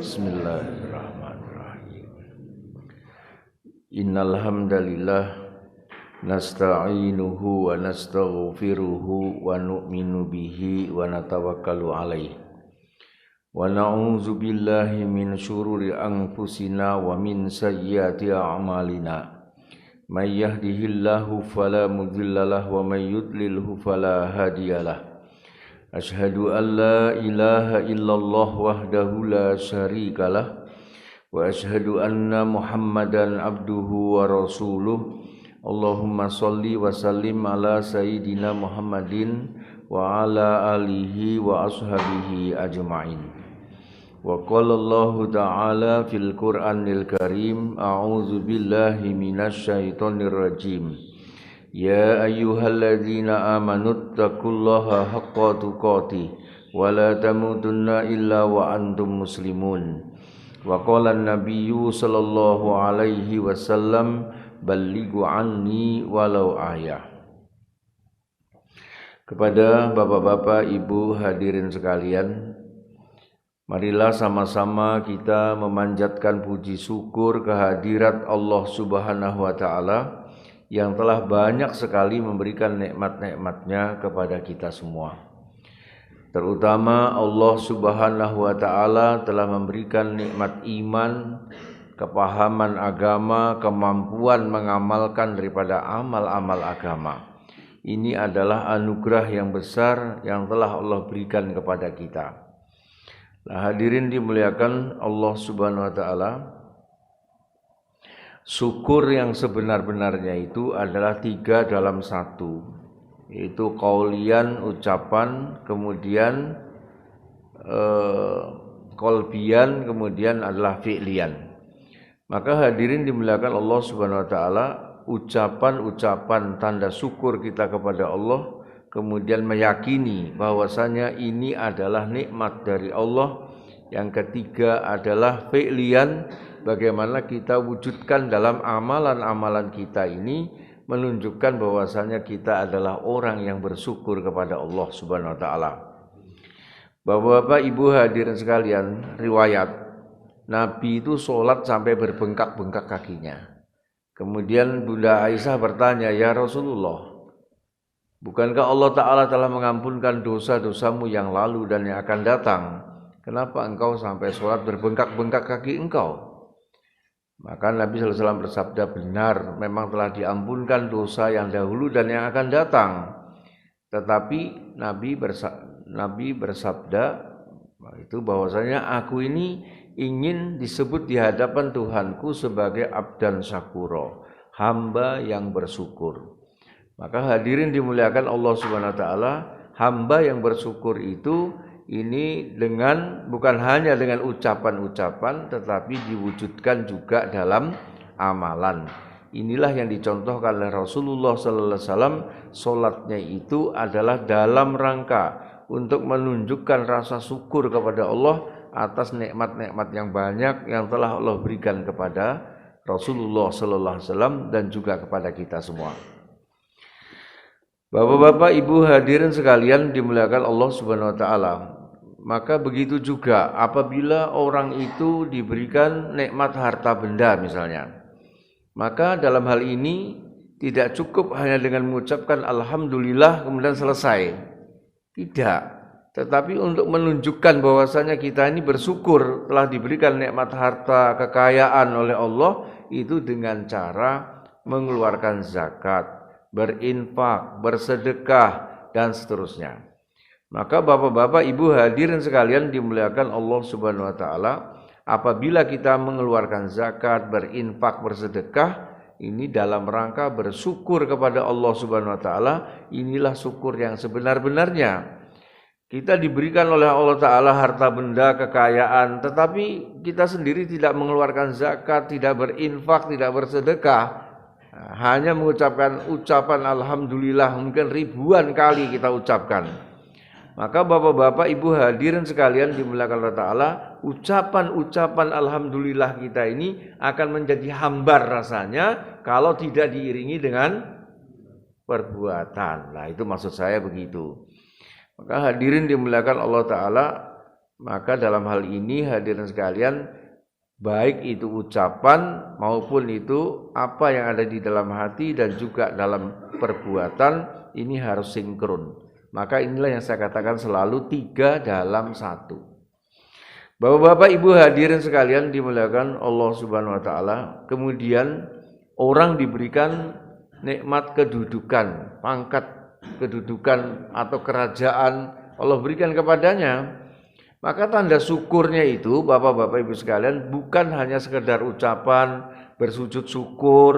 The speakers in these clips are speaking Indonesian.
Bismillahirrahmanirrahim. Innal hamdalillah nasta'inuhu wa nastaghfiruhu wa nu'minu bihi wa natawakkalu alaihi wa na'udzu billahi min syururi anfusina wa min sayyiati a'malina. May yahdihillahu fala mudhillalah wa may yudlilhu fala hadiyalah. Ashhadu an la ilaha illallah wahdahu la syarikalah wa ashhadu anna Muhammadan abduhu wa rasuluh. Allahumma salli wa sallim ala sayyidina Muhammadin wa ala alihi wa ashabihi ajma'in. Wa qala Allah ta'ala fil Qur'anil Karim, a'udzu billahi minasy syaithanir rajim. Ya ayyuhalladzina amanu taqullaha haqqa tuqatih wa la tamutunna illa wa antum muslimun. Wa qala an-nabiyyu sallallahu alaihi wasallam, ballighu anni walau ayah. Kepada bapak-bapak, ibu hadirin sekalian, marilah sama-sama kita memanjatkan puji syukur kehadirat Allah Subhanahu wa taala yang telah banyak sekali memberikan nikmat-nikmatnya kepada kita semua. Terutama Allah Subhanahu wa ta'ala telah memberikan nikmat iman, kepahaman agama, kemampuan mengamalkan daripada amal-amal agama. Ini adalah anugerah yang besar yang telah Allah berikan kepada kita. Nah, hadirin dimuliakan Allah Subhanahu wa ta'ala, syukur yang sebenar-benarnya itu adalah 3 dalam 1, yaitu qaulian, ucapan, kemudian qalbian, kemudian adalah fi'lian. Maka hadirin dimuliakan Allah Subhanahu wa taala, ucapan-ucapan tanda syukur kita kepada Allah, kemudian meyakini bahwasanya ini adalah nikmat dari Allah. Yang ketiga adalah fi'lian, bagaimana kita wujudkan dalam amalan-amalan kita ini menunjukkan bahwasanya kita adalah orang yang bersyukur kepada Allah Subhanahu wa taala. Bapak-bapak, ibu hadirin sekalian, riwayat Nabi itu sholat sampai berbengkak-bengkak kakinya. Kemudian Bunda Aisyah bertanya, "Ya Rasulullah, bukankah Allah Ta'ala telah mengampunkan dosa-dosamu yang lalu dan yang akan datang? Kenapa engkau sampai sholat berbengkak-bengkak kaki engkau?" Maka Nabi SAW bersabda, benar, memang telah diampunkan dosa yang dahulu dan yang akan datang. Tetapi Nabi bersabda itu bahwasanya aku ini ingin disebut di hadapan Tuhanku sebagai abdan syakuro, hamba yang bersyukur. Maka hadirin dimuliakan Allah Subhanahu wa taala, hamba yang bersyukur itu ini bukan hanya dengan ucapan-ucapan, tetapi diwujudkan juga dalam amalan. Inilah yang dicontohkan oleh Rasulullah sallallahu alaihi wasallam. Salatnya itu adalah dalam rangka untuk menunjukkan rasa syukur kepada Allah atas nikmat-nikmat yang banyak yang telah Allah berikan kepada Rasulullah sallallahu alaihi wasallam dan juga kepada kita semua. Bapak-bapak, ibu hadirin sekalian dimuliakan Allah Subhanahu wa taala. Maka begitu juga apabila orang itu diberikan nikmat harta benda misalnya. Maka dalam hal ini tidak cukup hanya dengan mengucapkan alhamdulillah kemudian selesai. Tidak. Tetapi untuk menunjukkan bahwasanya kita ini bersyukur telah diberikan nikmat harta, kekayaan oleh Allah, itu dengan cara mengeluarkan zakat, berinfak, bersedekah, dan seterusnya. Maka bapak-bapak, ibu hadirin sekalian dimuliakan Allah Subhanahu wa taala, apabila kita mengeluarkan zakat, berinfak, bersedekah, ini dalam rangka bersyukur kepada Allah Subhanahu wa taala, inilah syukur yang sebenar-benarnya. Kita diberikan oleh Allah Ta'ala harta benda, kekayaan, tetapi kita sendiri tidak mengeluarkan zakat, tidak berinfak, tidak bersedekah, hanya mengucapkan ucapan alhamdulillah mungkin ribuan kali kita ucapkan. Maka bapak-bapak, ibu hadirin sekalian dimuliakan Allah Ta'ala, ucapan-ucapan alhamdulillah kita ini akan menjadi hambar rasanya kalau tidak diiringi dengan perbuatan. Nah, itu maksud saya begitu. Maka hadirin dimuliakan Allah Ta'ala, Maka dalam hal ini hadirin sekalian, baik itu ucapan maupun itu apa yang ada di dalam hati dan juga dalam perbuatan, ini harus sinkron. Maka inilah yang saya katakan selalu 3 dalam 1. Bapak-bapak, Ibu hadirin sekalian dimuliakan Allah Subhanahu wa taala. Kemudian orang diberikan nikmat kedudukan, pangkat kedudukan atau kerajaan Allah berikan kepadanya. Maka tanda syukurnya itu, Bapak-bapak Ibu sekalian, bukan hanya sekedar ucapan bersujud syukur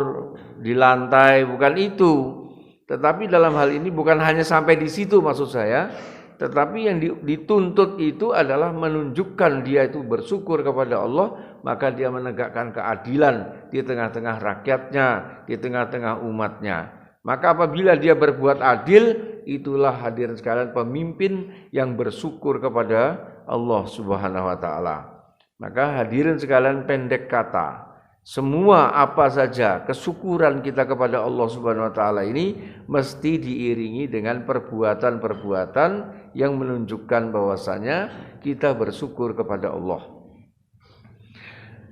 di lantai, bukan itu. Tetapi dalam hal ini bukan hanya sampai di situ maksud saya, tetapi yang dituntut itu adalah menunjukkan dia itu bersyukur kepada Allah, maka dia menegakkan keadilan di tengah-tengah rakyatnya, di tengah-tengah umatnya. Maka apabila dia berbuat adil, itulah hadirin sekalian pemimpin yang bersyukur kepada Allah Subhanahu wa taala. Maka hadirin sekalian, pendek kata, semua apa saja kesyukuran kita kepada Allah Subhanahu wa taala ini mesti diiringi dengan perbuatan-perbuatan yang menunjukkan bahwasanya kita bersyukur kepada Allah.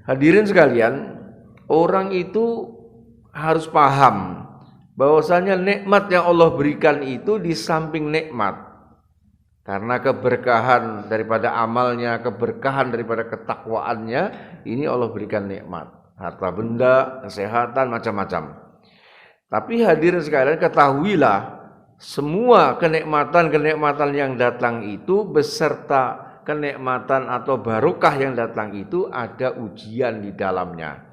Hadirin sekalian, orang itu harus paham bahwasanya nikmat yang Allah berikan itu di samping nikmat, karena keberkahan daripada amalnya, keberkahan daripada ketakwaannya, ini Allah berikan nikmat, harta benda, kesehatan, macam-macam. Tapi hadirin sekalian, ketahuilah semua kenikmatan-kenikmatan yang datang itu beserta kenikmatan atau barokah yang datang itu ada ujian di dalamnya.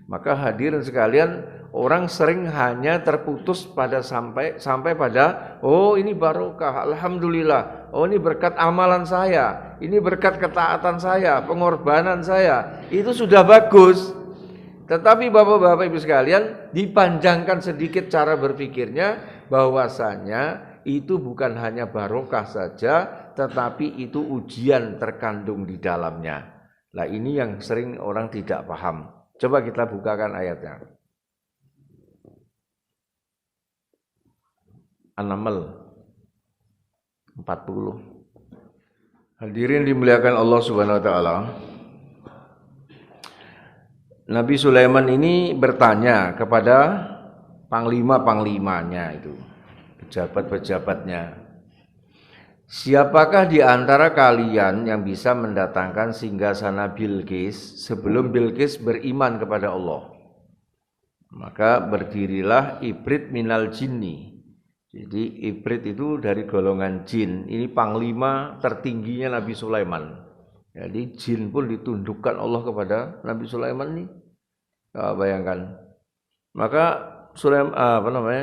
Maka hadirin sekalian, orang sering hanya terputus pada sampai pada oh ini barokah, alhamdulillah, oh ini berkat amalan saya, ini berkat ketaatan saya, pengorbanan saya, itu sudah bagus. Tetapi Bapak-bapak Ibu sekalian, dipanjangkan sedikit cara berpikirnya, bahwasanya itu bukan hanya barokah saja, tetapi itu ujian terkandung di dalamnya. Nah, ini yang sering orang tidak paham. Coba kita bukakan ayatnya. An-Naml 40. Hadirin dimuliakan Allah Subhanahu wa taala. Nabi Sulaiman ini bertanya kepada panglima-panglimanya itu, pejabat-pejabatnya. Siapakah di antara kalian yang bisa mendatangkan singgasana Bilqis sebelum Bilqis beriman kepada Allah? Maka berdirilah Ibrit minal jinni. Jadi Ibrit itu dari golongan jin. Ini panglima tertingginya Nabi Sulaiman. Jadi jin pun ditundukkan Allah kepada Nabi Sulaiman ini. Bayangkan. Maka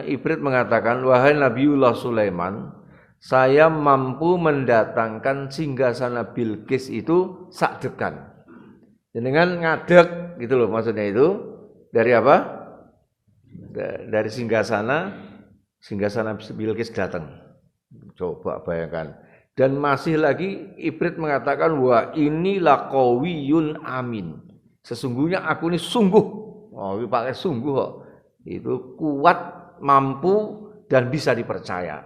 Ibrit mengatakan, wahai Nabiullah Sulaiman, saya mampu mendatangkan singgasana Bilqis itu sakdekan. Dengan ngadeg gitu loh, maksudnya itu dari apa? Dari singgasana Bilqis datang. Coba bayangkan. Dan masih lagi Ibrit mengatakan, wah inilah qawiyun amin. Sesungguhnya aku ini sungguh, pakai sungguh kok. Itu kuat, mampu dan bisa dipercaya.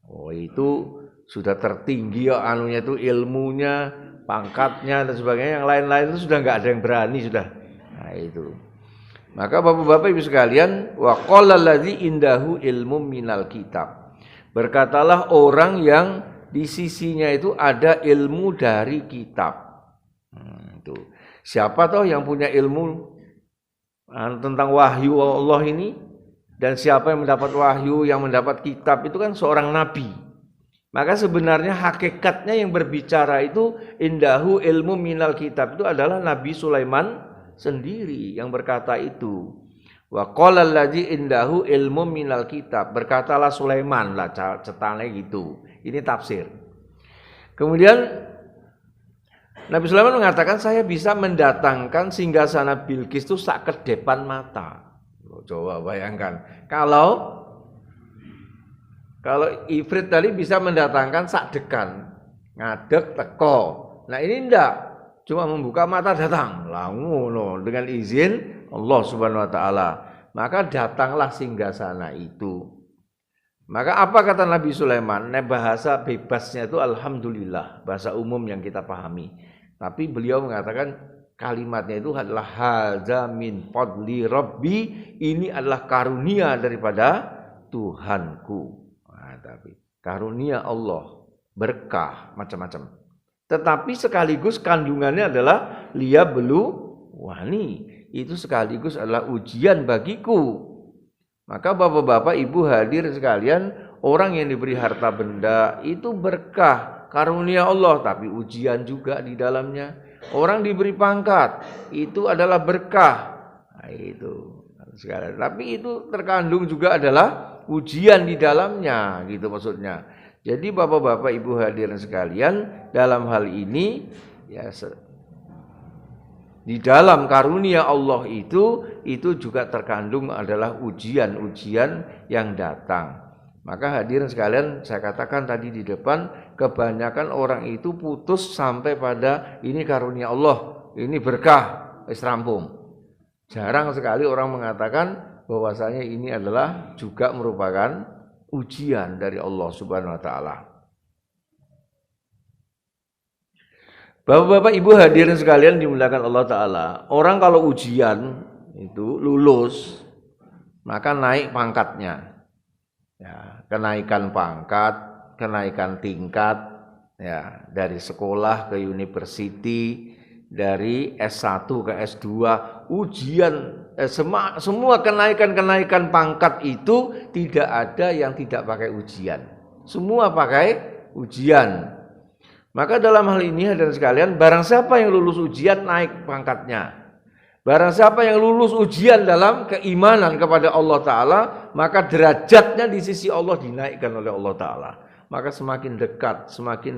Oh, itu sudah tertinggi ya anunya itu, ilmunya, pangkatnya dan sebagainya. Yang lain-lain itu sudah enggak ada yang berani sudah. Nah, itu. Maka Bapak-bapak Ibu sekalian, wa qala allazi indahu ilmu minal kitab. Berkatalah orang yang di sisinya itu ada ilmu dari kitab. Itu. Siapa toh yang punya ilmu tentang wahyu Allah ini? Dan siapa yang mendapat wahyu, yang mendapat kitab itu kan seorang nabi. Maka sebenarnya hakikatnya yang berbicara itu indahu ilmu minal kitab itu adalah Nabi Sulaiman sendiri yang berkata itu. Wa qala allazi indahu ilmu minal kitab. Berkatalah Sulaiman lah cetane gitu. Ini tafsir. Kemudian Nabi Sulaiman mengatakan saya bisa mendatangkan singgasana Bilqis itu sak kedepan mata. Coba bayangkan, kalau Ifrit tadi bisa mendatangkan sakdekan, ngadeg teko. Nah ini enggak, cuma membuka mata datang, langono dengan izin Allah Subhanahu wa taala. Maka datanglah singgasana itu. Maka apa kata Nabi Sulaiman? Nah, bahasa bebasnya itu alhamdulillah, bahasa umum yang kita pahami. Tapi beliau mengatakan kalimatnya itu adalah hadza min fadli rabbi, ini adalah karunia daripada Tuhanku. Nah, tapi karunia Allah, berkah macam-macam. Tetapi sekaligus kandungannya adalah liya belu wani. Itu sekaligus adalah ujian bagiku. Maka bapak-bapak, ibu hadir sekalian, orang yang diberi harta benda itu berkah, karunia Allah, tapi ujian juga di dalamnya. Orang diberi pangkat, itu adalah berkah. Nah, itu sekalian. Tapi itu terkandung juga adalah ujian di dalamnya, gitu maksudnya. Jadi bapak-bapak, ibu hadirin sekalian, dalam hal ini ya di dalam karunia Allah itu juga terkandung adalah ujian-ujian yang datang. Maka hadirin sekalian, saya katakan tadi di depan, kebanyakan orang itu putus sampai pada ini karunia Allah, ini berkah, rampung. Jarang sekali orang mengatakan bahwasanya ini adalah juga merupakan ujian dari Allah Subhanahu wa taala. Bapak-bapak, ibu hadirin sekalian dimuliakan Allah Ta'ala. Orang kalau ujian itu lulus, maka naik pangkatnya. Ya, kenaikan pangkat, kenaikan tingkat, ya, dari sekolah ke university, dari S1 ke S2, ujian, semua kenaikan pangkat itu tidak ada yang tidak pakai ujian. Semua pakai ujian. Maka dalam hal ini hadirin sekalian, barang siapa yang lulus ujian naik pangkatnya. Barang siapa yang lulus ujian dalam keimanan kepada Allah Ta'ala, maka derajatnya di sisi Allah dinaikkan oleh Allah Ta'ala. Maka semakin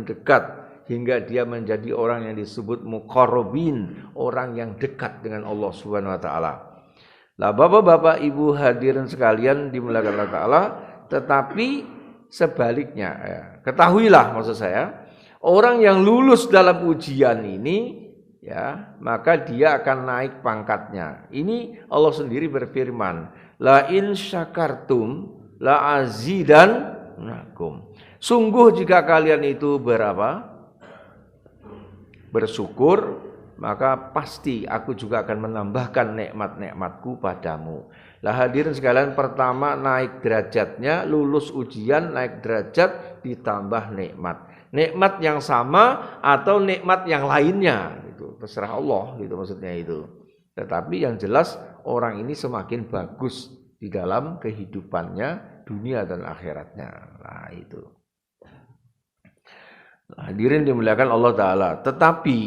dekat hingga dia menjadi orang yang disebut muqarrabin, orang yang dekat dengan Allah Subhanahu wa taala. Lah bapak-bapak, ibu hadirin sekalian dimuliakan Allah Ta'ala, tetapi sebaliknya ya, ketahuilah maksud saya, orang yang lulus dalam ujian ini, ya, maka dia akan naik pangkatnya. Ini Allah sendiri berfirman, la in syakartum la azidannakum. Sungguh jika kalian itu bersyukur, maka pasti aku juga akan menambahkan nikmat-nikmatku padamu. Lah hadirin sekalian, pertama naik derajatnya, lulus ujian, naik derajat, ditambah nikmat. Nikmat yang sama atau nikmat yang lainnya, itu terserah Allah, gitu maksudnya itu. Tetapi yang jelas orang ini semakin bagus di dalam kehidupannya dunia dan akhiratnya. Nah itu. Hadirin dimuliakan Allah Ta'ala. Tetapi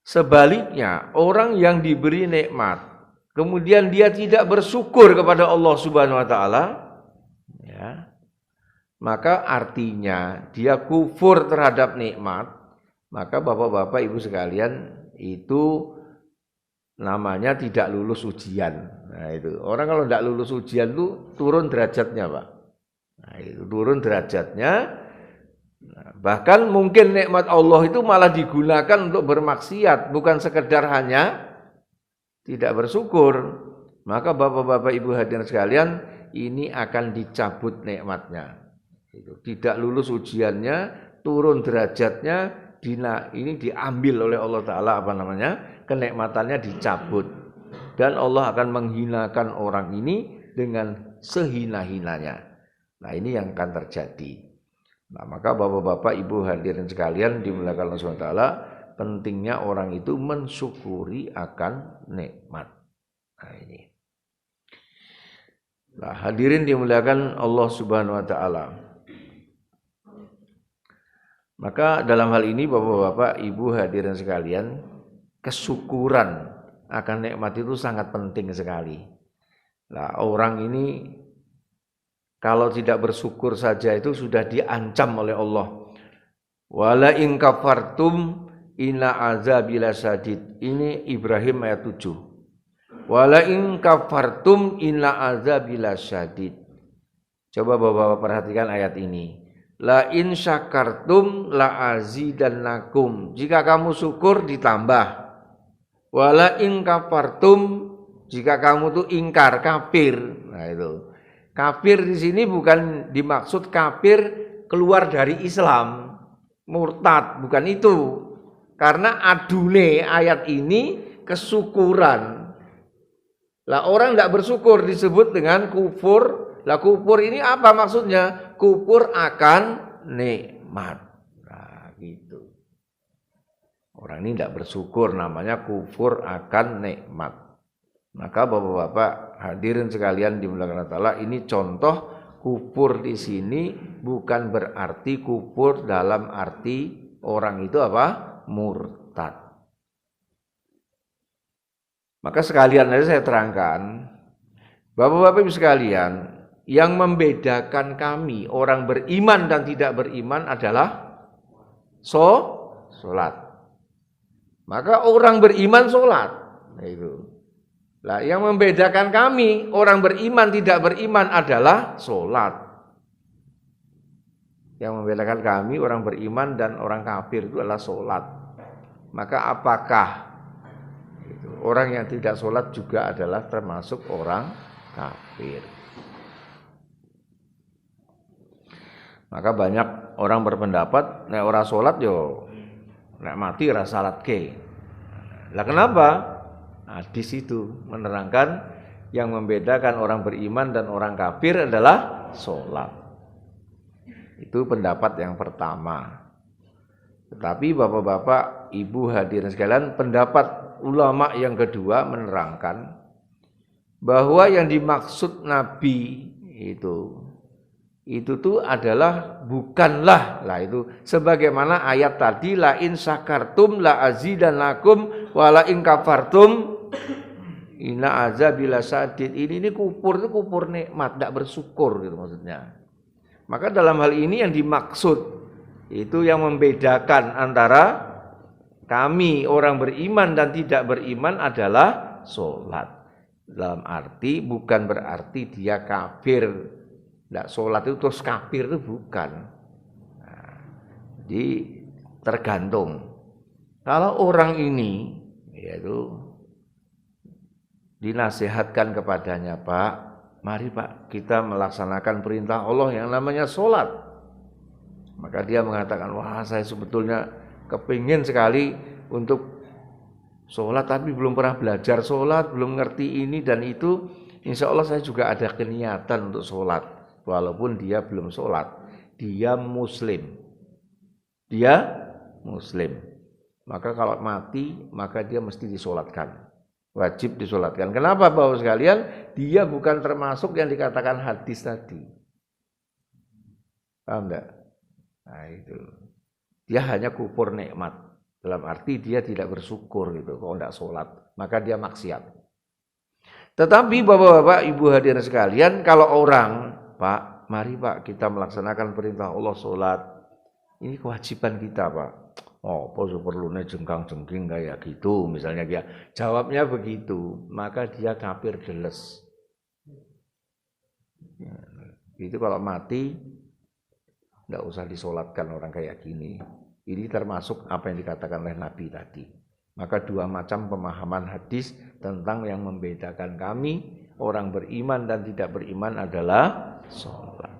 sebaliknya, orang yang diberi nikmat kemudian dia tidak bersyukur kepada Allah Subhanahu wa taala, ya, maka artinya dia kufur terhadap nikmat. Maka bapak-bapak, ibu sekalian, itu namanya tidak lulus ujian. Nah itu, orang kalau tidak lulus ujian itu turun derajatnya, Pak. Nah itu turun derajatnya. Nah, bahkan mungkin nikmat Allah itu malah digunakan untuk bermaksiat, bukan sekedar hanya tidak bersyukur. Maka bapak-bapak, ibu hadirin sekalian, ini akan dicabut nikmatnya. Tidak lulus ujiannya, turun derajatnya, ini diambil oleh Allah Ta'ala, kenikmatannya dicabut. Dan Allah akan menghinakan orang ini dengan sehina-hinanya. Nah ini yang akan terjadi. Nah maka bapak-bapak, ibu hadirin sekalian dimuliakan Allah SWT, pentingnya orang itu mensyukuri akan nikmat. Nah ini. Nah hadirin dimuliakan Allah Subhanahu wa taala. Maka dalam hal ini bapak-bapak, ibu hadirin sekalian, kesyukuran akan nikmat itu sangat penting sekali. Nah, orang ini kalau tidak bersyukur saja itu sudah diancam oleh Allah. Wala in kafartum inna azabila sadid. Ini Ibrahim ayat 7. Wala in kafartum inna azabila sadid. Coba bapak-bapak perhatikan ayat ini. La in syakartum la azidannakum. Jika kamu syukur ditambah. Wala in kafartum, jika kamu tuh ingkar, kafir. Nah itu. Kafir di sini bukan dimaksud kafir keluar dari Islam, murtad, bukan itu. Karena adune ayat ini kesyukuran. Lah orang tidak bersyukur disebut dengan kufur. Lah kufur ini apa maksudnya? Kufur akan nikmat. Nah, gitu. Orang ini tidak bersyukur, namanya kufur akan nikmat. Maka bapak-bapak hadirin sekalian dimulakan Allah Ta'ala, ini contoh kufur di sini bukan berarti kufur dalam arti orang itu apa? Murtad. Maka sekalian aja saya terangkan, bapak-bapak ibu sekalian, yang membedakan kami orang beriman dan tidak beriman adalah sholat. Maka orang beriman sholat. Itu. Nah, yang membedakan kami orang beriman tidak beriman adalah sholat. Yang membedakan kami orang beriman dan orang kafir itu adalah sholat. Maka apakah orang yang tidak sholat juga adalah termasuk orang kafir? Maka banyak orang berpendapat nek ora sholat yo nek mati ora salat ke. Lah kenapa? Hadis itu menerangkan yang membedakan orang beriman dan orang kafir adalah sholat. Itu pendapat yang pertama. Tetapi bapak-bapak, ibu hadirin sekalian, pendapat ulama yang kedua menerangkan bahwa yang dimaksud Nabi itu tuh adalah bukanlah lah itu sebagaimana ayat tadi la in syakartum la azidannakum wa la in kafartum inna azabil sadid. Ini kufur itu kufur nikmat, tidak bersyukur gitu maksudnya. Maka dalam hal ini yang dimaksud itu yang membedakan antara kami orang beriman dan tidak beriman adalah sholat. Dalam arti bukan berarti dia kafir. Tidak sholat itu terus kafir itu bukan. Nah, jadi tergantung. Kalau orang ini yaitu dinasihatkan kepadanya, Pak, mari Pak kita melaksanakan perintah Allah yang namanya sholat. Maka dia mengatakan, wah saya sebetulnya kepingin sekali untuk sholat tapi belum pernah belajar sholat, belum ngerti ini dan itu. Insya Allah saya juga ada keniatan untuk sholat. Walaupun dia belum sholat, dia muslim. Maka kalau mati, maka dia mesti disolatkan. Wajib disolatkan. Kenapa Bapak sekalian? Dia bukan termasuk yang dikatakan hadis tadi. Paham enggak? Nah itu. Dia hanya kufur nikmat. Dalam arti dia tidak bersyukur gitu. Kalau enggak sholat, maka dia maksiat. Tetapi bapak-bapak, ibu hadirin sekalian, kalau orang Pak, mari Pak kita melaksanakan perintah Allah sholat. Ini kewajiban kita Pak. Oh, apa perlunya jengkang-jengking kayak gitu misalnya dia. Jawabnya begitu, maka dia kafir jelas. Ya, itu kalau mati enggak usah disolatkan orang kayak gini. Ini termasuk apa yang dikatakan oleh Nabi tadi. Maka dua macam pemahaman hadis tentang yang membedakan kami orang beriman dan tidak beriman adalah sholat.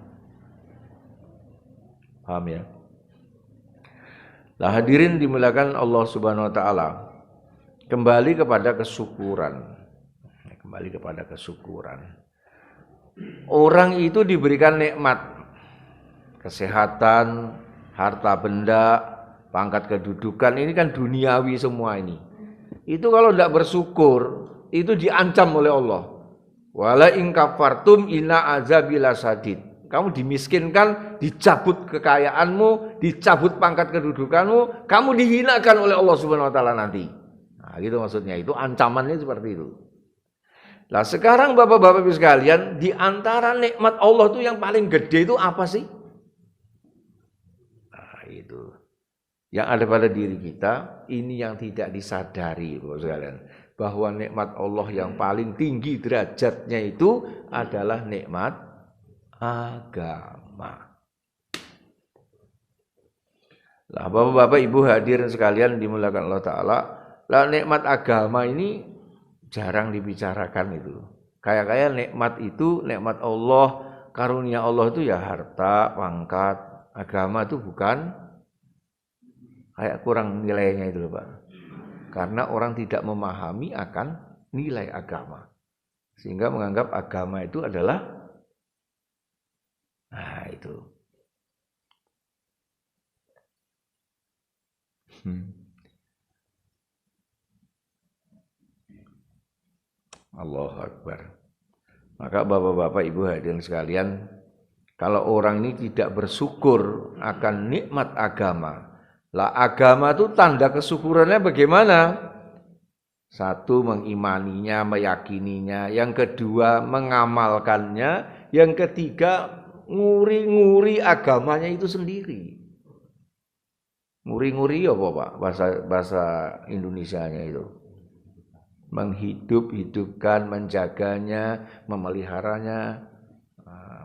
Paham ya? Lah hadirin dimuliakan Allah Subhanahu wa taala. Kembali kepada kesyukuran. Orang itu diberikan nikmat kesehatan, harta benda, pangkat kedudukan, ini kan duniawi semua ini. Itu kalau tidak bersyukur, itu diancam oleh Allah. Wala in kafartum inna azabil sadid. Kamu dimiskinkan, dicabut kekayaanmu, dicabut pangkat kedudukanmu, kamu dihinakan oleh Allah Subhanahu wa taala nanti. Nah, gitu maksudnya. Itu ancamannya seperti itu. Nah, sekarang Bapak-bapak Ibu sekalian, di antara nikmat Allah itu yang paling gede itu apa sih? Nah, itu. Yang ada pada diri kita, ini yang tidak disadari Bapak sekalian. Bahwa nikmat Allah yang paling tinggi derajatnya itu adalah nikmat agama. Lah Bapak-bapak Ibu hadirin sekalian dimuliakan Allah Ta'ala, lah nikmat agama ini jarang dibicarakan itu. Kayak nikmat itu, nikmat Allah karunia Allah itu ya harta, pangkat, agama itu bukan kayak kurang nilainya itu loh Pak. Karena orang tidak memahami akan nilai agama. Sehingga menganggap agama itu adalah itu. Allahu Akbar. Maka bapak-bapak ibu hadirin sekalian, kalau orang ini tidak bersyukur akan nikmat agama, lah agama itu tanda kesyukurannya bagaimana? Satu, mengimaninya, meyakininya. Yang kedua, mengamalkannya. Yang ketiga, nguri-nguri agamanya itu sendiri. Nguri-nguri apa Pak? Bahasa Indonesianya itu. Menghidup-hidupkan, menjaganya, memeliharanya,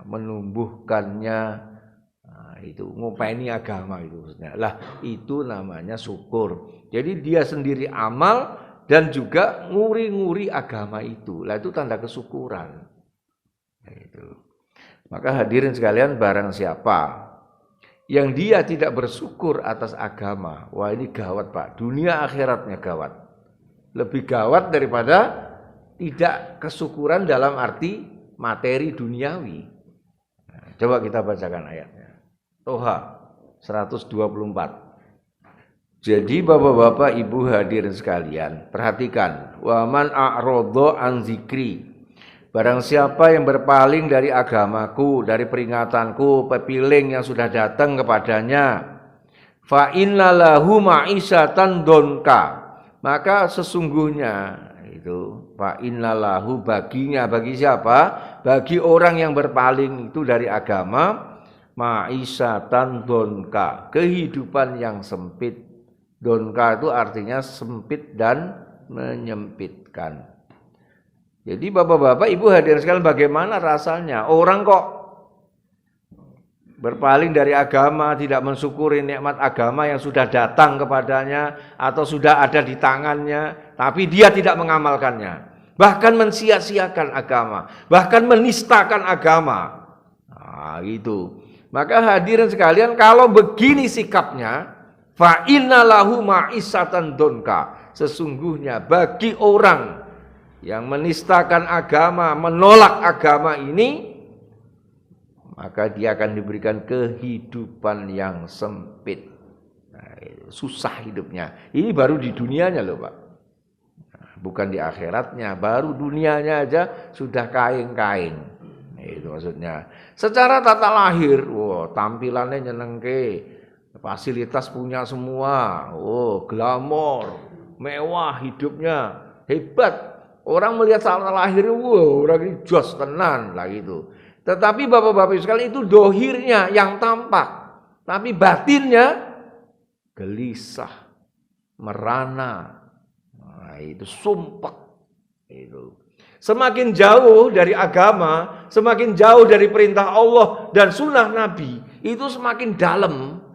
menumbuhkannya, itu ngopeni agama itu maksudnya. Lah itu namanya syukur. Jadi dia sendiri amal dan juga nguri-nguri agama itu. Lah itu tanda kesyukuran. Itu. Maka hadirin sekalian, barang siapa yang dia tidak bersyukur atas agama, wah ini gawat Pak. Dunia akhiratnya gawat. Lebih gawat daripada tidak kesyukuran dalam arti materi duniawi. Nah, coba kita bacakan ayatnya. Toha 124. Jadi bapak-bapak ibu hadirin sekalian, perhatikan. Wa man a'radha an zikri. Barang siapa yang berpaling dari agamaku, dari peringatanku, pepiling yang sudah datang kepadanya, fa inna lahu ma'isyatan donka. Maka sesungguhnya itu fa inna lahu baginya, bagi siapa? Bagi orang yang berpaling itu dari agama, ma'isyatan donka, kehidupan yang sempit. Donka itu artinya sempit dan menyempitkan. Jadi bapak-bapak ibu hadirin sekalian, bagaimana rasanya orang kok berpaling dari agama, tidak mensyukuri nikmat agama yang sudah datang kepadanya atau sudah ada di tangannya, tapi dia tidak mengamalkannya, bahkan mensia-siakan agama, bahkan menistakan agama. Nah, gitu. Maka hadirin sekalian, kalau begini sikapnya, fa inna lahu ma'isyatan donka, sesungguhnya bagi orang yang menistakan agama, menolak agama ini, maka dia akan diberikan kehidupan yang sempit. Nah, susah hidupnya. Ini baru di dunianya loh Pak. Bukan di akhiratnya, baru dunianya aja sudah kain-kain. Itu maksudnya. Secara tata lahir, tampilannya nyenengke, fasilitas punya semua, glamor, mewah hidupnya, hebat. Orang melihat tata lahir, orang ini jos tenan lah gitu. Tetapi bapak-bapak sekalian, itu dohirnya yang tampak, tapi batinnya gelisah, merana, nah, itu sumpek. Itu. Semakin jauh dari agama, semakin jauh dari perintah Allah dan sunnah Nabi, itu semakin dalam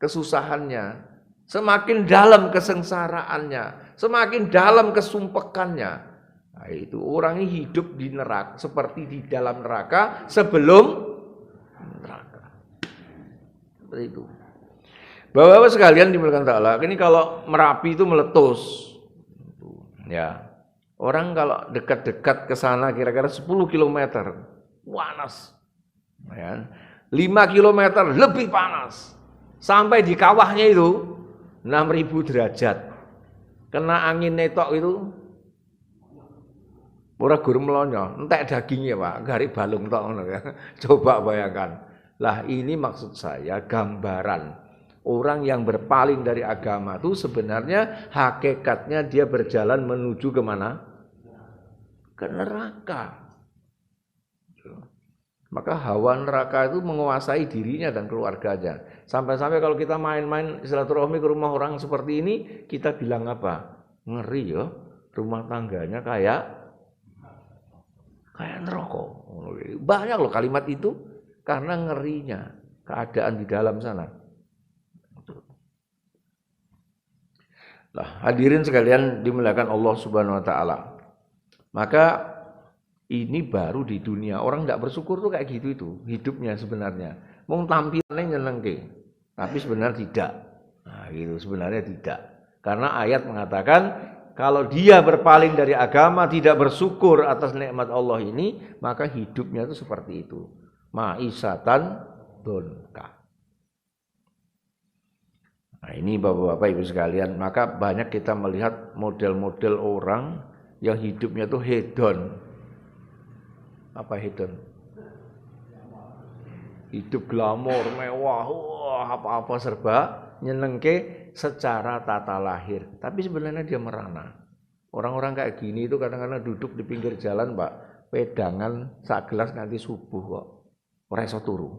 kesusahannya, semakin dalam kesengsaraannya, semakin dalam kesumpekannya. Nah, itu orang ini hidup di neraka, seperti di dalam neraka sebelum neraka. Seperti itu. Bapak-bapak sekalian dimuliakan Allah, ini kalau Merapi itu meletus. Ya. Orang kalau dekat-dekat ke sana kira-kira 10 km panas. Ya. 5 km lebih panas. Sampai di kawahnya itu 6.000 derajat. Kena angin netok itu ora gur melonyo, entek dagingnya Pak, gari balung tok ngono ya. Coba bayangkan. Lah ini maksud saya gambaran orang yang berpaling dari agama itu sebenarnya hakikatnya dia berjalan menuju kemana? Ke neraka. Maka hawa neraka itu menguasai dirinya dan keluarganya. Sampai-sampai kalau kita main-main silaturahmi ke rumah orang seperti ini, kita bilang apa? Ngeri ya, rumah tangganya kayak neraka. Banyak loh kalimat itu karena ngerinya keadaan di dalam sana. Lah, hadirin sekalian dimuliakan Allah Subhanahu wa taala. Maka Ini baru di dunia. Orang tidak bersyukur tuh kayak gitu itu hidupnya sebenarnya. Mau tampilannya nyenengke, tapi sebenarnya tidak. Nah, gitu sebenarnya tidak. Karena ayat mengatakan kalau dia berpaling dari agama, tidak bersyukur atas nikmat Allah ini, maka hidupnya itu seperti itu. Ma'isatan donka. Nah, ini Bapak-bapak Ibu sekalian, maka banyak kita melihat model-model orang yang hidupnya itu hedon. Apa hedon? Hidup glamor, mewah, wah, apa-apa serba nyenengke secara tata lahir. Tapi sebenarnya dia merana. Orang-orang kayak gini itu kadang-kadang duduk di pinggir jalan, Pak, pedangan sak gelas nanti subuh kok. Ora iso turu.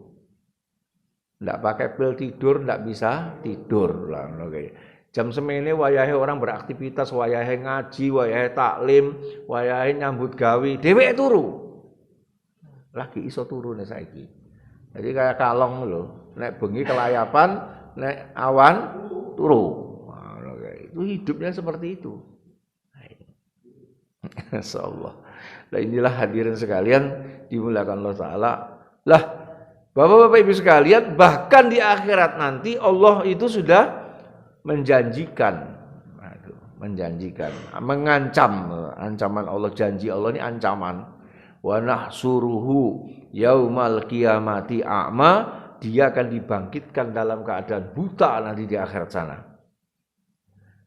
Ndak pakai pil tidur, ndak bisa tidur lah. Oke. Jam semene wayahe orang beraktivitas, wayahe ngaji, wayahe taklim, wayahe nyambut gawe, dheweke turu. Lagi iso turu nek saiki. Jadi kayak kalong lho, nek bengi kelayapan, nek awan turu. Nah, itu hidupnya seperti itu. Insyaallah. Nah, inilah hadirin sekalian dimuliakan Allah Ta'ala. Lah, Bapak-bapak Ibu sekalian, bahkan di akhirat nanti Allah itu sudah menjanjikan, mengancam, ancaman Allah, janji Allah ini ancaman. Wa nahsuruhu yaumal qiyamati a'ma, dia akan dibangkitkan dalam keadaan buta nanti di akhirat sana.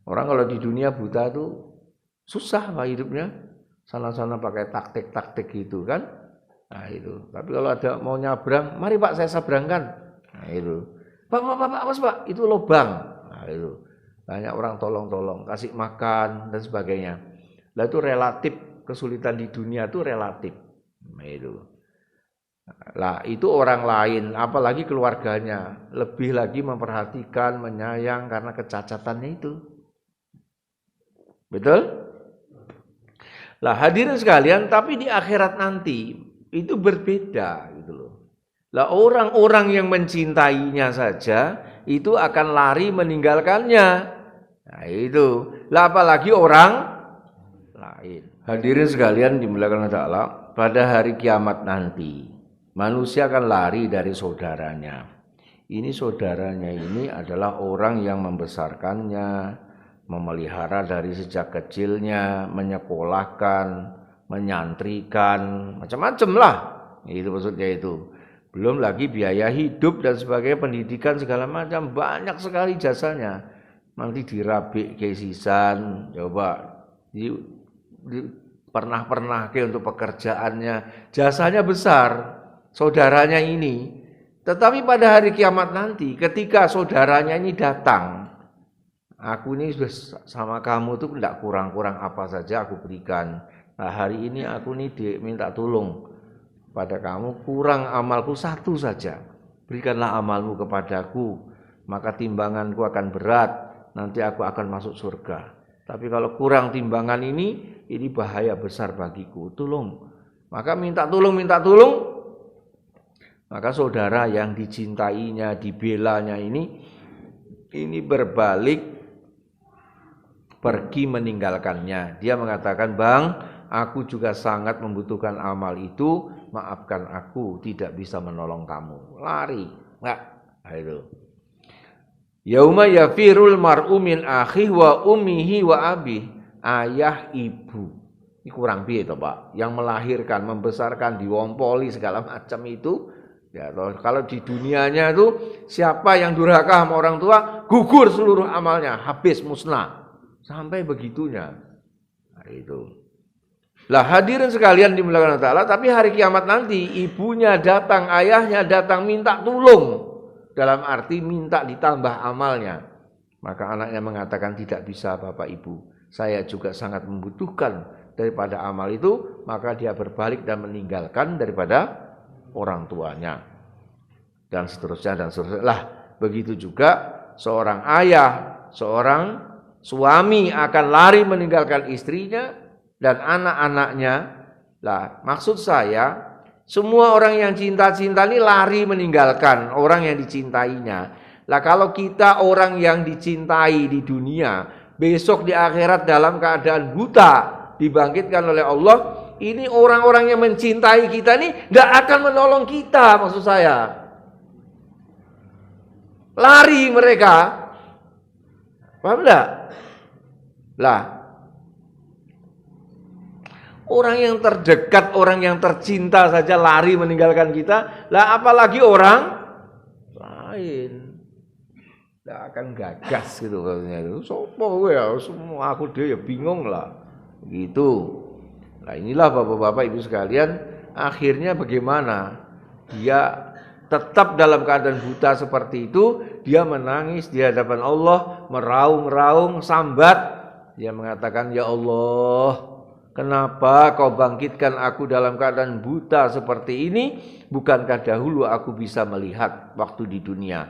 Orang kalau di dunia buta itu susah Pak hidupnya, sana-sana pakai taktik-taktik gitu kan. Nah itu, tapi kalau ada mau nyabrang, mari Pak saya sabrangkan. Nah itu, Pak, awas Pak, itu lubang. Nah itu, banyak orang tolong, kasih makan dan sebagainya. Nah itu relatif, kesulitan di dunia itu relatif. Nah itu, lah itu orang lain, apalagi keluarganya, lebih lagi memperhatikan, menyayang karena kecacatannya itu. Betul? Lah hadirin sekalian, tapi di akhirat nanti itu berbeda gitu loh. Lah orang-orang yang mencintainya saja itu akan lari meninggalkannya. Nah itu. Lah apalagi orang lain. Hadirin sekalian dimuliakan Allah Ta'ala, pada hari kiamat nanti manusia akan lari dari saudaranya. Ini saudaranya ini adalah orang yang membesarkannya, memelihara dari sejak kecilnya, menyekolahkan, menyantrikan, macam-macam lah. Itu maksudnya itu. Belum lagi biaya hidup dan sebagainya, pendidikan segala macam, banyak sekali jasanya. Nanti dirabik kesisan, coba pernah ke untuk pekerjaannya, jasanya besar saudaranya ini. Tetapi pada hari kiamat nanti ketika saudaranya ini datang, aku ini sudah sama kamu tuh tidak kurang-kurang apa saja aku berikan. Nah hari ini aku nih minta tolong pada kamu, kurang amalku satu saja, berikanlah amalmu kepadaku, maka timbanganku akan berat, nanti aku akan masuk surga. Tapi kalau kurang timbangan ini bahaya besar bagiku, tolong. Maka minta tolong. Maka saudara yang dicintainya, dibelanya ini berbalik pergi meninggalkannya. Dia mengatakan, Bang, aku juga sangat membutuhkan amal itu, maafkan aku, tidak bisa menolong kamu. Lari, enggak. Nah, itu. Yauma yafirul mar'u min akhihi wa ummihi wa abih. Ayah ibu. Ini kurang piye toh, Pak? Yang melahirkan, membesarkan, diompoli segala macam itu. Ya, kalau di dunianya itu siapa yang durhaka sama orang tua, gugur seluruh amalnya, habis musnah. Sampai begitunya. Nah, itu. Lah hadirin sekalian dimuliakan Allah Ta'ala, tapi hari kiamat nanti ibunya datang, ayahnya datang minta tolong. Dalam arti minta ditambah amalnya. Maka anaknya mengatakan tidak bisa Bapak Ibu. Saya juga sangat membutuhkan daripada amal itu. Maka dia berbalik dan meninggalkan daripada orang tuanya. Dan seterusnya. Lah begitu juga seorang ayah, seorang suami akan lari meninggalkan istrinya dan anak-anaknya. Lah, maksud saya, semua orang yang cinta-cinta ini lari meninggalkan orang yang dicintainya. Lah, kalau kita orang yang dicintai di dunia, besok di akhirat dalam keadaan buta, dibangkitkan oleh Allah, ini orang-orang yang mencintai kita ini nggak akan menolong kita, maksud saya. Lari mereka. Paham enggak? Lah, orang yang terdekat, orang yang tercinta saja lari meninggalkan kita, lah apalagi orang lain. Nggak akan gagas gitu katanya itu. Sopo gue ya, semua aku dia ya bingung lah. Gitu. Nah inilah bapak-bapak ibu sekalian, akhirnya bagaimana? Dia tetap dalam keadaan buta seperti itu, dia menangis di hadapan Allah, meraung-raung, sambat. Dia mengatakan, ya Allah, kenapa kau bangkitkan aku dalam keadaan buta seperti ini? Bukankah dahulu aku bisa melihat waktu di dunia?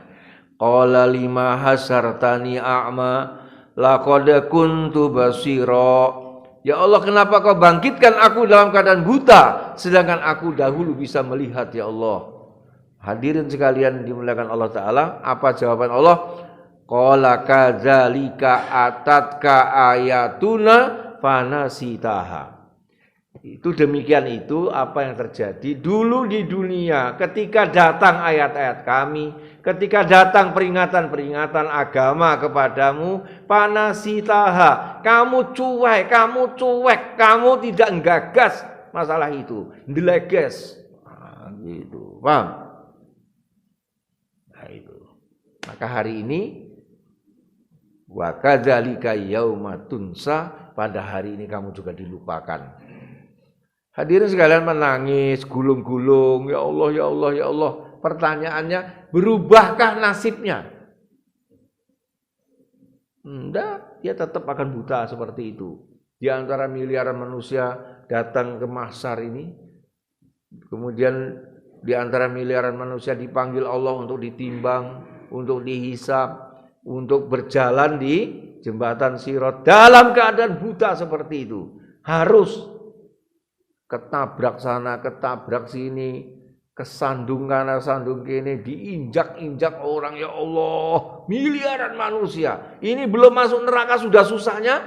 Qala lima hasartani a'ma laqad kuntu basira. Ya Allah, kenapa kau bangkitkan aku dalam keadaan buta sedangkan aku dahulu bisa melihat, ya Allah. Hadirin sekalian dimuliakan Allah Ta'ala, apa jawaban Allah? Qala kadzalika atatka ayatuna fanasitaha. Itu demikian itu apa yang terjadi dulu di dunia ketika datang ayat-ayat kami, ketika datang peringatan-peringatan agama kepadamu, panasitaha, kamu cuek, kamu tidak nggagas masalah itu, ndeleges. Nah, gitu. Paham? Nah, itu. Maka hari ini wa kadzalika yauma tunsa, pada hari ini kamu juga dilupakan. Hadirin sekalian menangis, gulung-gulung, ya Allah, ya Allah, ya Allah. Pertanyaannya, berubahkah nasibnya? Enggak, dia tetap akan buta seperti itu. Di antara miliaran manusia datang ke mahsyar ini, kemudian di antara miliaran manusia dipanggil Allah untuk ditimbang, untuk dihisab, untuk berjalan di jembatan Sirat dalam keadaan buta seperti itu. Harus ketabrak sana, ketabrak sini, kesandung kana, sandung kini, diinjak-injak orang, ya Allah, miliaran manusia. Ini belum masuk neraka sudah susahnya.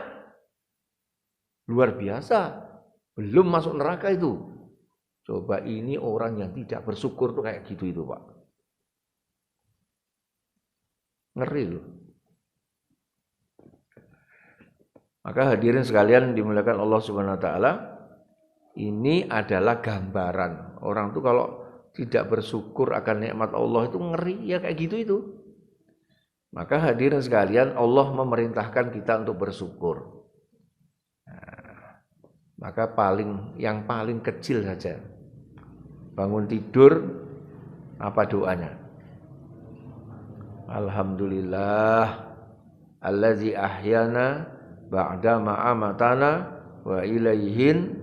Luar biasa. Belum masuk neraka itu. Coba ini orang yang tidak bersyukur tuh kayak gitu itu, Pak. Ngeri loh. Maka hadirin sekalian dimuliakan Allah Subhanahu wa taala, ini adalah gambaran. Orang tuh kalau tidak bersyukur akan nikmat Allah itu ngeri ya, kayak gitu itu. Maka hadirin sekalian, Allah memerintahkan kita untuk bersyukur. Nah, maka yang paling kecil saja, bangun tidur, apa doanya? Alhamdulillah allazi ahyana ba'da ma amatana wa ilaihin.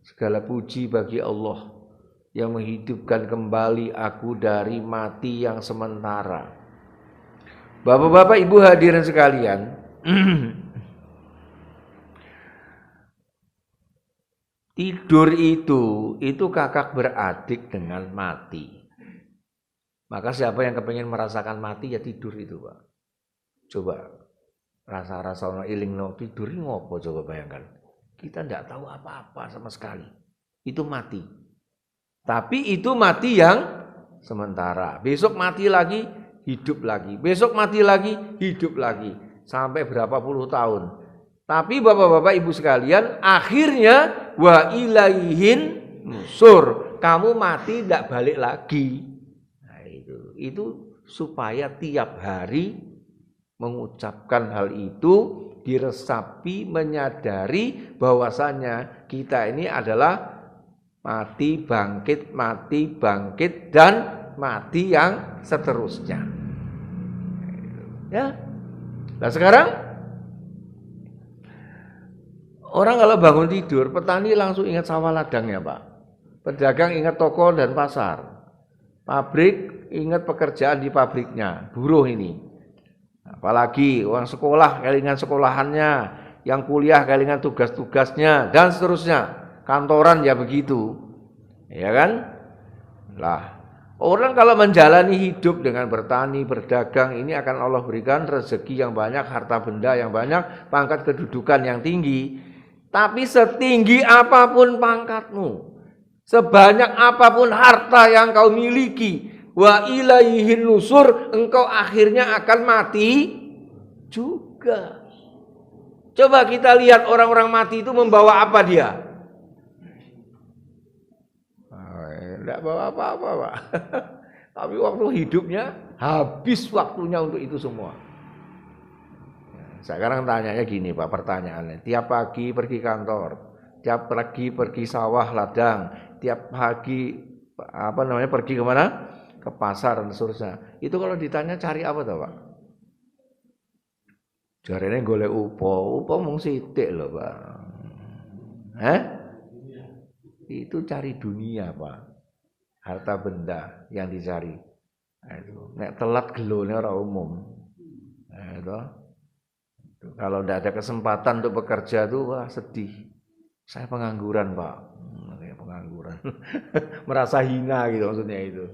Segala puji bagi Allah yang menghidupkan kembali aku dari mati yang sementara. Bapak-bapak, ibu hadirin sekalian, tidur itu kakak beradik dengan mati. Maka siapa yang kepingin merasakan mati ya tidur itu, Pak. Coba rasa-rasa iling no tidur ini ngopo, coba bayangkan. Kita tidak tahu apa-apa sama sekali. Itu mati. Tapi itu mati yang sementara. Besok mati lagi, hidup lagi. Besok mati lagi, hidup lagi. Sampai berapa puluh tahun. Tapi bapak-bapak ibu sekalian, akhirnya wa ilaihin nusur. Kamu mati tidak balik lagi. Nah, itu supaya tiap hari mengucapkan hal itu, diresapi, menyadari bahwasanya kita ini adalah mati bangkit, dan mati yang seterusnya. Ya. Nah sekarang orang kalau bangun tidur, petani langsung ingat sawah ladangnya, Pak. Pedagang ingat toko dan pasar. Pabrik ingat pekerjaan di pabriknya, buruh ini. Apalagi orang sekolah kelingan sekolahannya, yang kuliah kelingan tugas-tugasnya, dan seterusnya. Kantoran ya begitu, ya kan? Lah, orang kalau menjalani hidup dengan bertani, berdagang, ini akan Allah berikan rezeki yang banyak, harta benda yang banyak, pangkat kedudukan yang tinggi. Tapi setinggi apapun pangkatmu, sebanyak apapun harta yang kau miliki, wa ilaihin nusur, engkau akhirnya akan mati juga. Coba kita lihat orang-orang mati itu membawa apa dia? Tidak bawa apa-apa, Pak. Tapi waktu hidupnya habis waktunya untuk itu semua. Sekarang tanyanya gini, Pak, pertanyaannya. Tiap pagi pergi kantor, tiap pagi pergi sawah ladang, tiap pagi pergi kemana? Ke pasar dan seterusnya. Itu kalau ditanya cari apa tuh, Pak? Jarene golek upo mung sithik lho, Pak. Itu cari dunia, Pak. Harta benda yang dicari. Nek telat gelone ora umum. Itu. Kalau tidak ada kesempatan untuk bekerja tuh wah sedih. Saya pengangguran, Pak. Pengangguran. Merasa hina gitu maksudnya itu.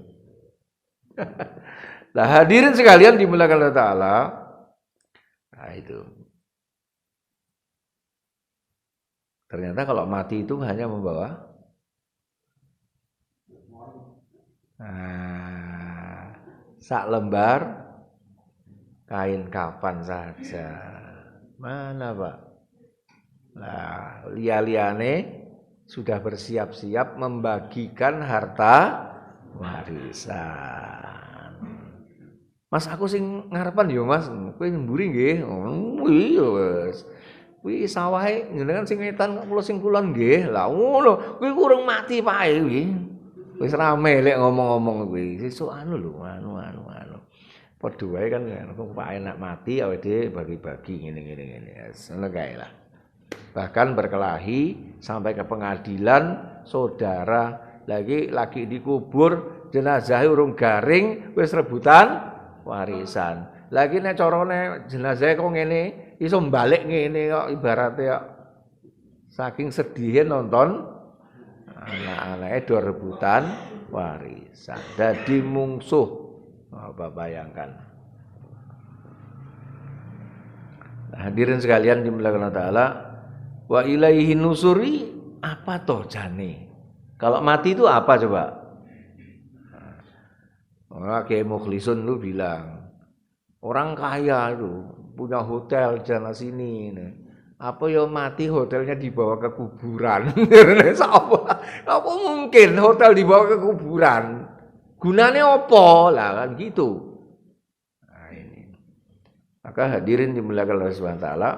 Nah, hadirin sekalian dimuliakan Allah Ta'ala. Nah, itu. Ternyata kalau mati itu hanya membawa sak lembar kain kafan saja. Mana, Pak? Nah, liane sudah bersiap-siap membagikan harta warisan. Mas aku sing ngarepan yo, Mas. Kowe mburi nggih. Iya wis. Kuwi sawahe jenengan sing ngetan kula sing kulon nggih. Lah ngono, kuwi kurang mati pae kuwi. Wis rame lek ngomong-ngomong kuwi. Sesuk anu lho, anu. Padha wae kan kok Pak enak mati awake dhewe bagi-bagi ngene-ngene. Ngono kae lah. Bahkan berkelahi sampai ke pengadilan, saudara lagi dikubur, jenazah urung garing wis rebutan warisan. Lagi nek carane jenazah kok ngene, iso balik ngene kok ibarate kok saking sedihnya nonton anak-anake do rebutan warisan. Dadi mungsuh. Apa bayangkan. Nah, hadirin sekalian dimuliakan Allah Ta'ala, wa ilaihi nusuri, apa toh jane? Kalau mati itu apa coba? Kiai Mukhlisun lu bilang, orang kaya itu punya hotel sana sini. Apa ya mati hotelnya dibawa ke kuburan? Apa mungkin hotel dibawa ke kuburan? Gunanya apa? Lah kan gitu. Nah, ini. Maka hadirin dimuliakan Allah Subhanahu wa taala,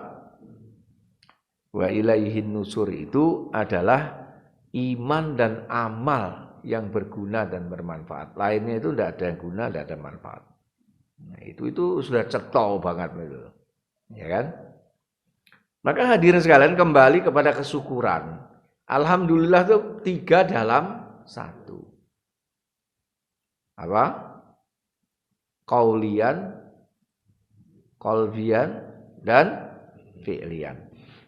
wa ilaihin nusur itu adalah iman dan amal yang berguna dan bermanfaat. Lainnya itu tidak ada yang guna, tidak ada manfaat. Nah, itu sudah cetol banget itu. Ya kan? Maka hadirin sekalian kembali kepada kesyukuran. Alhamdulillah itu 3 dalam 1. Apa? Qaulian, qalbian, dan fi'lian.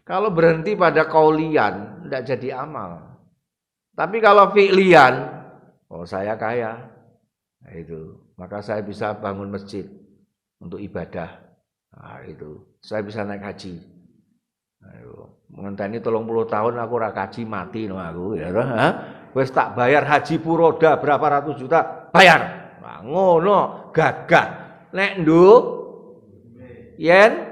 Kalau berhenti pada qaulian, tidak jadi amal. Tapi kalau fi'lian, oh saya kaya, nah, itu. Maka saya bisa bangun masjid untuk ibadah. Nah, itu. Saya bisa naik haji. Ngenteni 30 tahun aku ora kaji mati no aku ya toh. Wis tak bayar haji puroda berapa ratus juta, bayar. Nah, ngono gagah. Nek nduk yen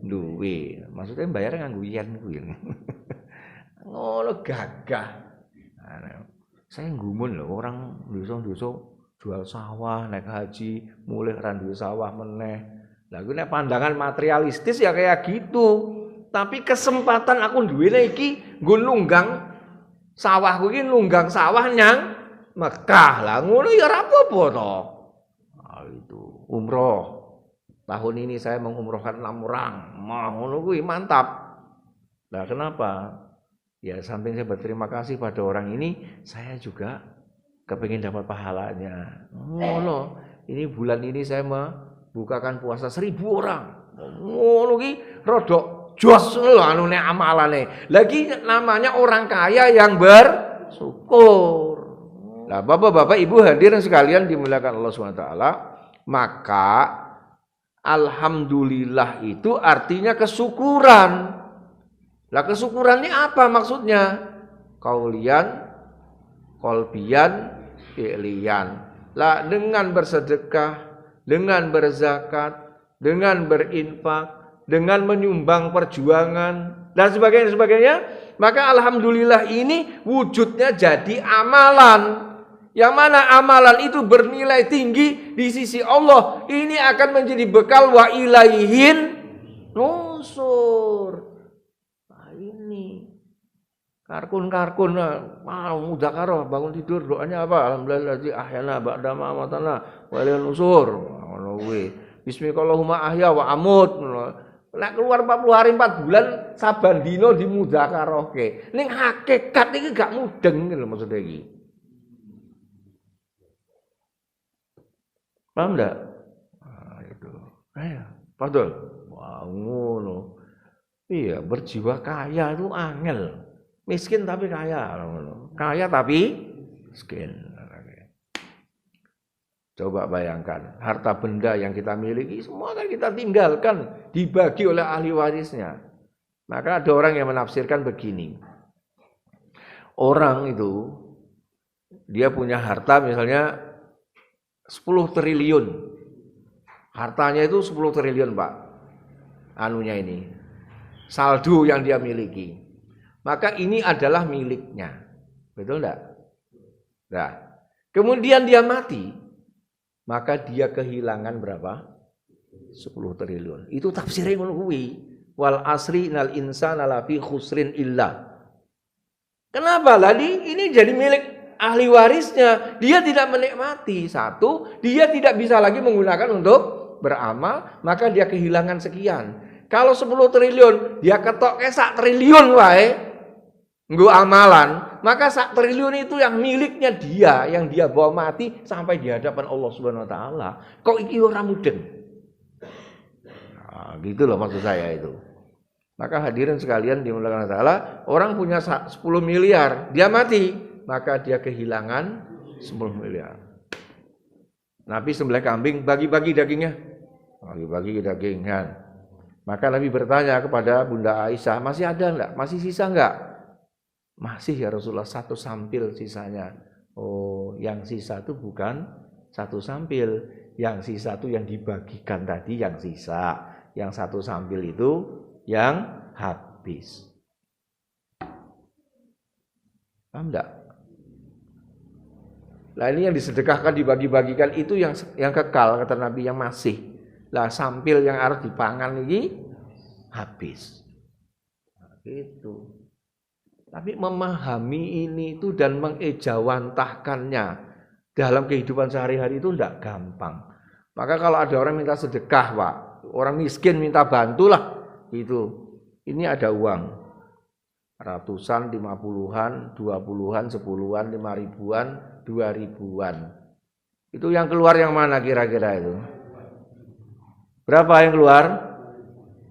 duwe. Maksudnya bayar nganggo yen kuwi. Ngono gagah. Nah, saya ngumun lho orang dosa-dosa jual sawah naik haji, mulih ra duwe sawah meneh. Lah kuwi nek pandangan materialistis ya kayak gitu. Tapi kesempatan aku duwene iki nggo nunggang sawahku iki nunggang sawah nyang Mekah. Lah ngono ya ora apa-apa to. Nah, itu umroh. Tahun ini saya mengumrohkan 6 orang. Mah ngono kuwi mantap. Lah kenapa? Ya samping saya berterima kasih pada orang ini, saya juga kepingin dapat pahalanya. Ngono. Ini bulan ini saya membukakan puasa 1000 orang. Ngono ki rodok jos lho anune amalane. Lagi namanya orang kaya yang bersyukur. Nah, Bapak-bapak, Ibu hadirin sekalian dimuliakan Allah SWT, maka alhamdulillah itu artinya kesyukuran. Lah kesyukuran ini apa maksudnya? Kaulian, kolbian, fi'lian. Lah dengan bersedekah, dengan berzakat, dengan berinfak, dengan menyumbang perjuangan dan sebagainya, maka alhamdulillah ini wujudnya jadi amalan. Yang mana amalan itu bernilai tinggi di sisi Allah. Ini akan menjadi bekal wa ilaihin nusur. Nah, ini karkun mudzakarah bangun tidur doanya apa? Alhamdulillah ahyana ba'da ma amatana wa ilaihin nusur. Ngono kuwi. Bismillahirrahmanirrahim ahya wa amut. Nek keluar 40 hari 4 bulan saban dina di mudzakarahke. Ning hakikat iki gak mudeng lho maksud iki. Paham enggak? Nah, itu. Padahal wah ngono. Iya, berjiwa kaya itu angel. Miskin tapi kaya. Kaya tapi miskin. Coba bayangkan, harta benda yang kita miliki semua kan kita tinggalkan, dibagi oleh ahli warisnya. Maka ada orang yang menafsirkan begini. Orang itu dia punya harta misalnya 10 triliun. Hartanya itu 10 triliun, Pak. Anunya ini. Saldo yang dia miliki. Maka ini adalah miliknya. Betul enggak? Nah, kemudian dia mati, maka dia kehilangan berapa? 10 triliun. Itu tafsirnya ngono kuwi. Wal asri innal insana lafi khusrin illa. Kenapa? Lah ini jadi milik ahli warisnya. Dia tidak menikmati. Satu, dia tidak bisa lagi menggunakan untuk beramal, maka dia kehilangan sekian. Kalau 10 triliun, dia ketok sak triliun wae nggo amalan, maka sak triliun itu yang miliknya dia, yang dia bawa mati sampai di hadapan Allah Subhanahu wa taala. Kok iki ora mudeng? Nah, gitu loh maksud saya itu. Maka hadirin sekalian dimuliakan Allah taala, orang punya 10 miliar, dia mati, maka dia kehilangan 10 miliar. Nabi sembelih kambing, bagi-bagi dagingnya. Bagi-bagi daging kan. Maka Nabi bertanya kepada Bunda Aisyah, masih ada enggak? Masih sisa enggak? Masih ya Rasulullah, 1 sampil sisanya. Oh, yang sisa itu bukan 1 sampil. Yang sisa itu yang dibagikan tadi yang sisa. Yang 1 sampil itu yang habis. Paham enggak? Lah ini yang disedekahkan, dibagi-bagikan itu yang kekal kata Nabi, yang masih. Lah sampil yang harus dipangan ini habis. Nah, gitu. Tapi memahami ini itu dan mengejawantahkannya dalam kehidupan sehari-hari itu tidak gampang. Maka kalau ada orang minta sedekah, Pak, orang miskin minta bantulah itu. Ini ada uang ratusan, 50-an, 20-an, 10-an, 5 ribuan, 2 ribuan. Itu yang keluar yang mana kira-kira itu? Berapa yang keluar?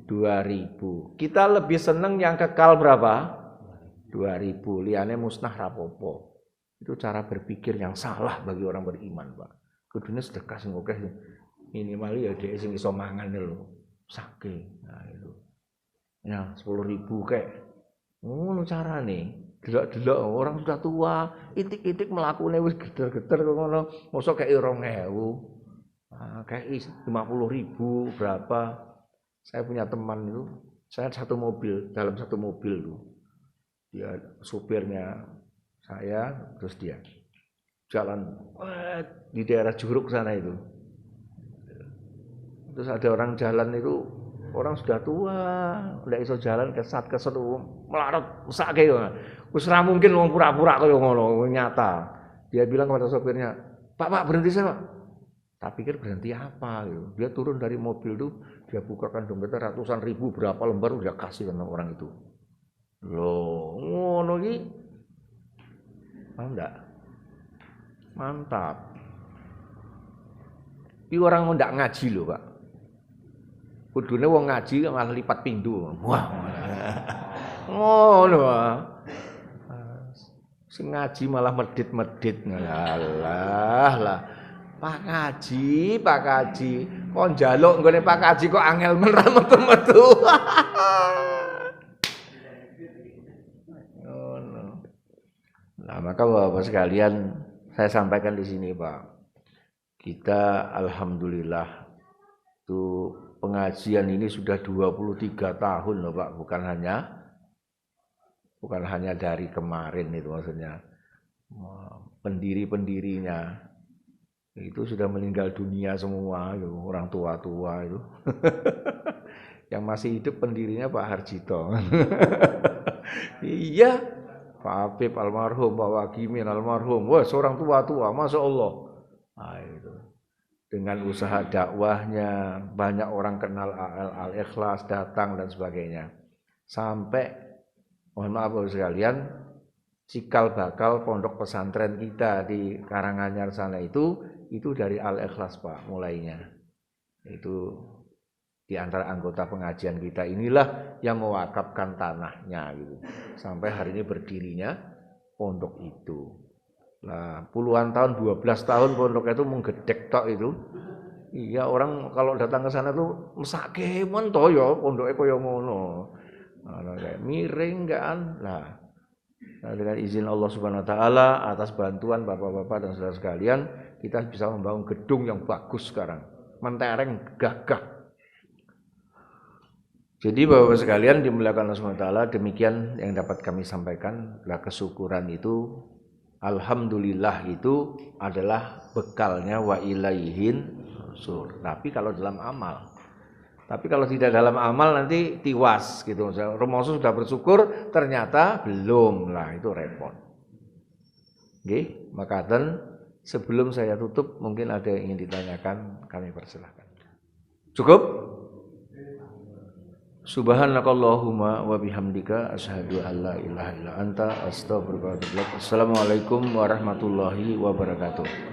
2.000. Kita lebih seneng yang kekal berapa? 2.000. Liane musnah rapopo. Itu cara berpikir yang salah bagi orang beriman, Pak. Kudune sedekah sing akeh minimal ya dhek sing iso mangan lho. Saking. Nah itu. Ya 10.000 kek. Ngono carane. Delok-delok orang sudah tua, itik-itik mlakune wis geter-geter kok ngono. Mosok kek 2.000. Kayak 50.000 berapa? Saya punya teman itu, saya dalam satu mobil tuh, dia supirnya saya, terus dia jalan di daerah Juruk sana itu. Terus ada orang jalan itu, orang sudah tua, udah iso jalan kesat melarat, usake yo. Wis ora mungkin wong pura-pura kaya ngono, nyata. Dia bilang kepada sopirnya, "Pak, berhenti saya, Pak." Tak pikir berhenti apa gitu. Dia turun dari mobil tuh, dia bukakan dompetnya ratusan ribu, berapa lembar udah kasih sama orang itu. Loh, ngono iki. Paham enggak? Mantap. Iki orang ndak ngaji loh, Pak. Kudune wong ngaji malah lipat pindho. Wah. Ngono. Sing ngaji malah medit-medit. Alah lah. Pak Kaji, kok njaluk nggone Pak Kaji kok angel men ra metu-metu. Nah, maka Bapak sekalian, saya sampaikan di sini, Pak. Kita alhamdulillah itu pengajian ini sudah 23 tahun loh, Pak, bukan hanya dari kemarin itu maksudnya. Pendiri-pendirinya itu sudah meninggal dunia semua, itu orang tua-tua itu. Yang masih hidup pendirinya Pak Harjito. Iya, Pak Habib almarhum, Pak Wagimin almarhum. Wah, seorang tua-tua, Masya Allah. Nah, itu. Dengan usaha dakwahnya, banyak orang kenal Al-Ikhlas, datang dan sebagainya. Sampai, mohon maaf Bapak sekalian, cikal bakal pondok pesantren kita di Karanganyar sana itu dari Al-Ikhlas Pak mulainya. Itu di antara anggota pengajian kita inilah yang mewakafkan tanahnya gitu. Sampai hari ini berdirinya pondok itu. Nah, puluhan tahun, 12 tahun pondok itu menggedek tok itu. Iya, orang kalau datang ke sana tuh mesake men to ya pondoke kaya ngono. Nah, kayak miring kan. Nah, dengan izin Allah Subhanahu wa taala atas bantuan Bapak-bapak dan saudara sekalian, kita bisa membangun gedung yang bagus sekarang. Mentereng gagah. Jadi Bapak-bapak sekalian dimuliakan Allah Subhanahu wa taala, demikian yang dapat kami sampaikan. Lah kesyukuran itu alhamdulillah itu adalah bekalnya wa ilaihin nusyur. Tapi kalau dalam amal. Tapi kalau tidak dalam amal nanti tiwas gitu. Romoso sudah bersyukur ternyata belum lah, itu repot. Nggih, makaten sebelum saya tutup mungkin ada yang ingin ditanyakan, kami persilahkan. Cukup? Subhanakallahumma wa bihamdika asyhadu an la ilaha illa anta astaghfiruka wa atubu ilaik. Assalamualaikum warahmatullahi wabarakatuh.